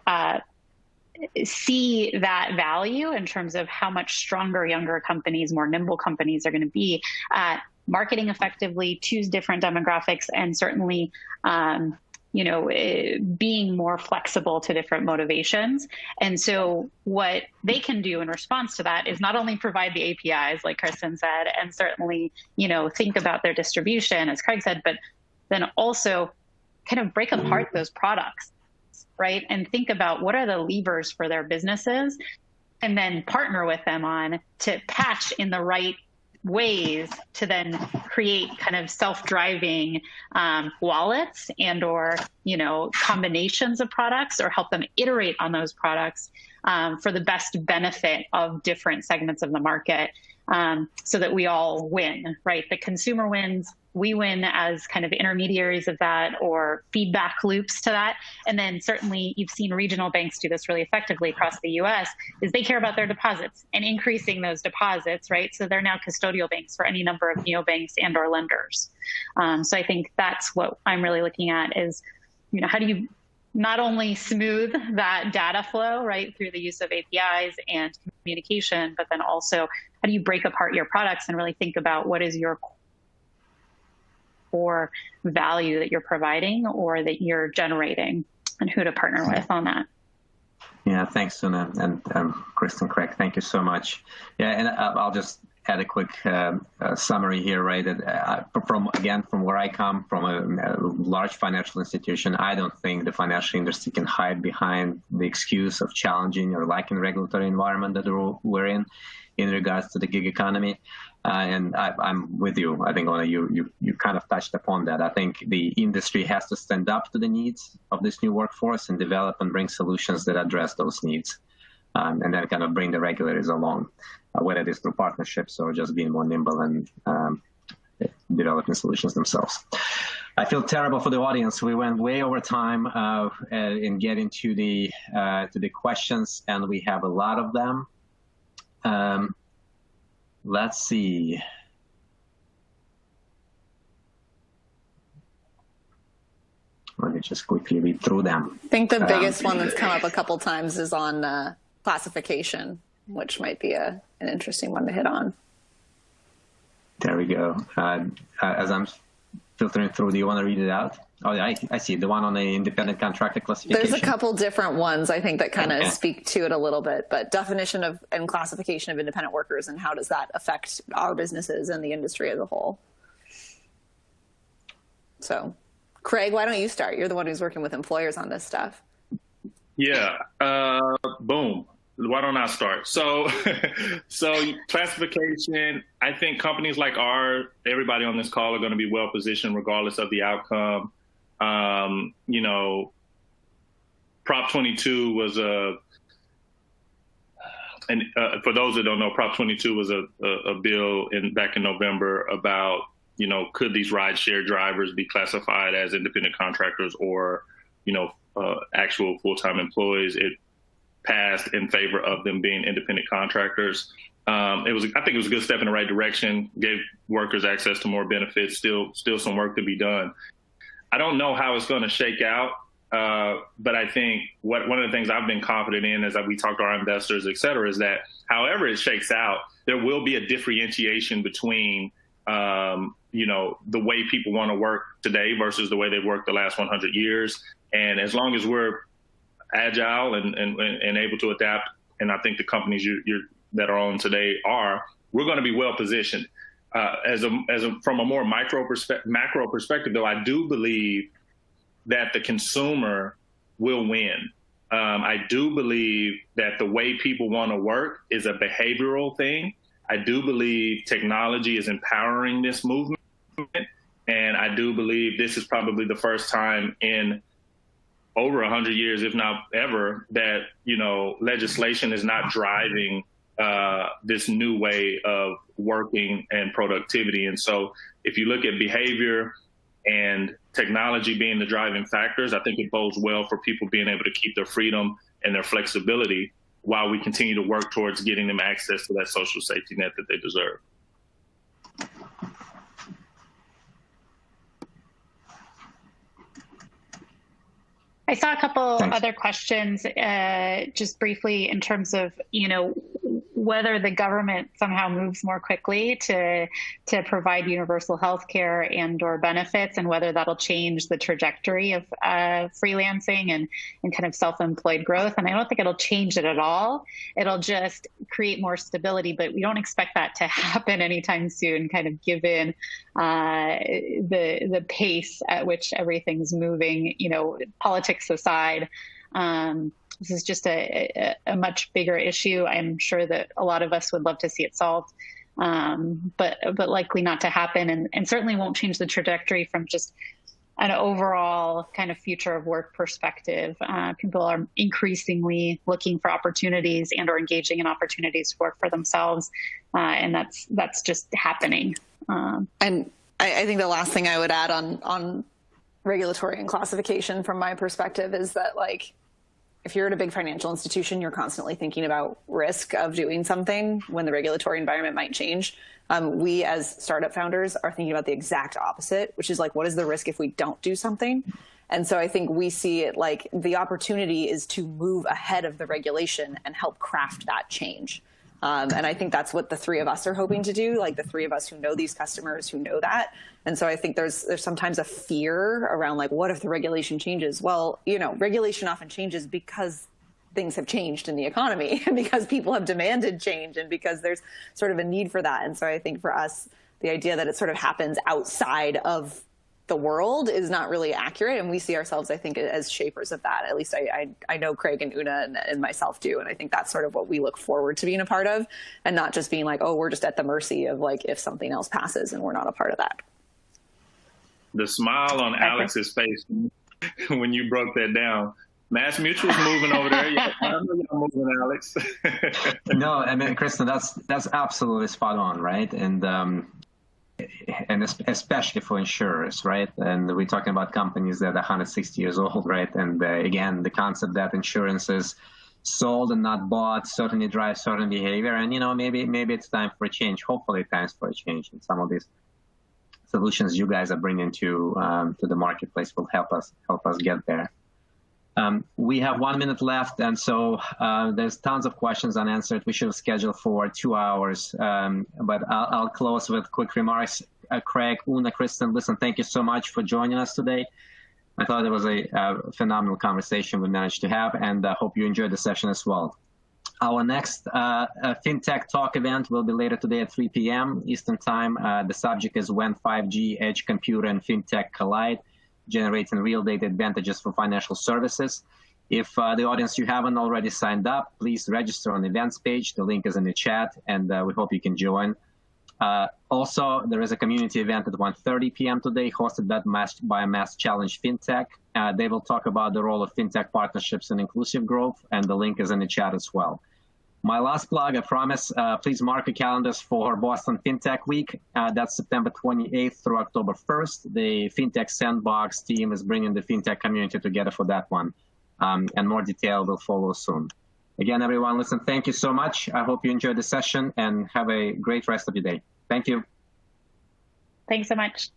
see that value in terms of how much stronger younger companies, more nimble companies are going to be at marketing effectively, choose different demographics, and certainly, being more flexible to different motivations. And so what they can do in response to that is not only provide the APIs, like Kristen said, and certainly, think about their distribution, as Craig said, but then also kind of break apart those products, right? And think about what are the levers for their businesses, and then partner with them on to patch in the right ways to then create kind of self-driving wallets and or combinations of products, or help them iterate on those products for the best benefit of different segments of the market, so that we all win, right? The consumer wins, we win as kind of intermediaries of that or feedback loops to that. And then certainly you've seen regional banks do this really effectively across the US, is they care about their deposits and increasing those deposits, right? So they're now custodial banks for any number of neobanks and or lenders. So I think that's what I'm really looking at is, how do you not only smooth that data flow, right, through the use of APIs and communication, but then also how do you break apart your products and really think about what is your core value that you're providing or that you're generating, and who to partner with on that. Yeah, thanks, Una, and Kristen, Craig, thank you so much. Yeah, and I'll just add a quick summary here, right? From where I come, from a large financial institution, I don't think the financial industry can hide behind the excuse of challenging or lacking regulatory environment that we're in regards to the gig economy. And I'm with you. I think, Ona, you kind of touched upon that. I think the industry has to stand up to the needs of this new workforce and develop and bring solutions that address those needs, and then kind of bring the regulators along, whether it is through partnerships or just being more nimble and developing solutions themselves. I feel terrible for the audience. We went way over time in getting to the questions, and we have a lot of them. Let's see. Let me just quickly read through them. I think the biggest one that's come up a couple times is on classification, which might be an interesting one to hit on. There we go. As I'm filtering through, do you want to read it out? Oh, I see. The one on the independent contractor classification. There's a couple different ones, I think, that kind of speak to it a little bit. But definition of and classification of independent workers, and how does that affect our businesses and the industry as a whole? So, Craig, why don't you start? You're the one who's working with employers on this stuff. Yeah. Boom. Why don't I start? So classification, I think companies like everybody on this call are going to be well positioned regardless of the outcome. Prop 22 was and for those that don't know, Prop 22 was a bill back in November about, could these rideshare drivers be classified as independent contractors or, actual full-time employees. It passed in favor of them being independent contractors. I think it was a good step in the right direction, gave workers access to more benefits, still some work to be done. I don't know how it's going to shake out, but I think one of the things I've been confident in as we talk to our investors, et cetera, is that however it shakes out, there will be a differentiation between, the way people want to work today versus the way they've worked the last 100 years. And as long as we're agile and able to adapt, and I think the companies that are on today we're going to be well positioned. From a more macro perspective, though, I do believe that the consumer will win. I do believe that the way people want to work is a behavioral thing. I do believe technology is empowering this movement, and I do believe this is probably the first time in over 100 years, if not ever, that, legislation is not driving this new way of working and productivity. And so if you look at behavior and technology being the driving factors, I think it bodes well for people being able to keep their freedom and their flexibility while we continue to work towards getting them access to that social safety net that they deserve. I saw a couple other questions just briefly in terms of, whether the government somehow moves more quickly to provide universal health care and or benefits, and whether that'll change the trajectory of freelancing and kind of self-employed growth. And I don't think it'll change it at all. It'll just create more stability, but we don't expect that to happen anytime soon, kind of given the pace at which everything's moving, politics aside. This is just a much bigger issue. I'm sure that a lot of us would love to see it solved, but likely not to happen, and certainly won't change the trajectory from just an overall kind of future of work perspective. People are increasingly looking for opportunities and or engaging in opportunities to work for themselves, and that's just happening. And I think the last thing I would add on regulatory and classification from my perspective is that, if you're at a big financial institution, you're constantly thinking about risk of doing something when the regulatory environment might change. We as startup founders are thinking about the exact opposite, which is what is the risk if we don't do something? And so I think we see it like the opportunity is to move ahead of the regulation and help craft that change. And I think that's what the three of us are hoping to do, the three of us who know these customers, who know that. And so I think there's sometimes a fear around what if the regulation changes? Well, regulation often changes because things have changed in the economy and because people have demanded change and because there's sort of a need for that. And so I think for us, the idea that it sort of happens outside of the world is not really accurate. And we see ourselves, I think, as shapers of that. At least I know Craig and Una and myself do. And I think that's sort of what we look forward to being a part of, and not just being we're just at the mercy of if something else passes and we're not a part of that. The smile on Alex's face when you broke that down. Mass Mutual's moving over there. Yeah, I know you're moving, Alex. No, I mean, Kristen, that's absolutely spot on, right? And especially for insurers, right? And we're talking about companies that are 160 years old, right? And again, the concept that insurance is sold and not bought certainly drives certain behavior. And maybe it's time for a change. Hopefully, it's time for a change. And some of these solutions you guys are bringing to the marketplace will help us get there. We have 1 minute left, and so there's tons of questions unanswered. We should have scheduled for 2 hours, but I'll close with quick remarks. Craig, Una, Kristen, listen, thank you so much for joining us today. I thought it was a phenomenal conversation we managed to have, and I hope you enjoyed the session as well. Our next FinTech Talk event will be later today at 3 p.m. Eastern Time. The subject is when 5G, edge computer, and FinTech collide, generating real data advantages for financial services. If the audience, you haven't already signed up, please register on the events page. The link is in the chat, and we hope you can join. Also, there is a community event at 1:30 p.m. today, hosted by Mass Challenge FinTech. They will talk about the role of FinTech partnerships in inclusive growth, and the link is in the chat as well. My last plug, I promise, please mark your calendars for Boston FinTech Week. That's September 28th through October 1st. The FinTech Sandbox team is bringing the FinTech community together for that one. And more detail will follow soon. Again, everyone, listen, thank you so much. I hope you enjoyed the session and have a great rest of your day. Thank you. Thanks so much.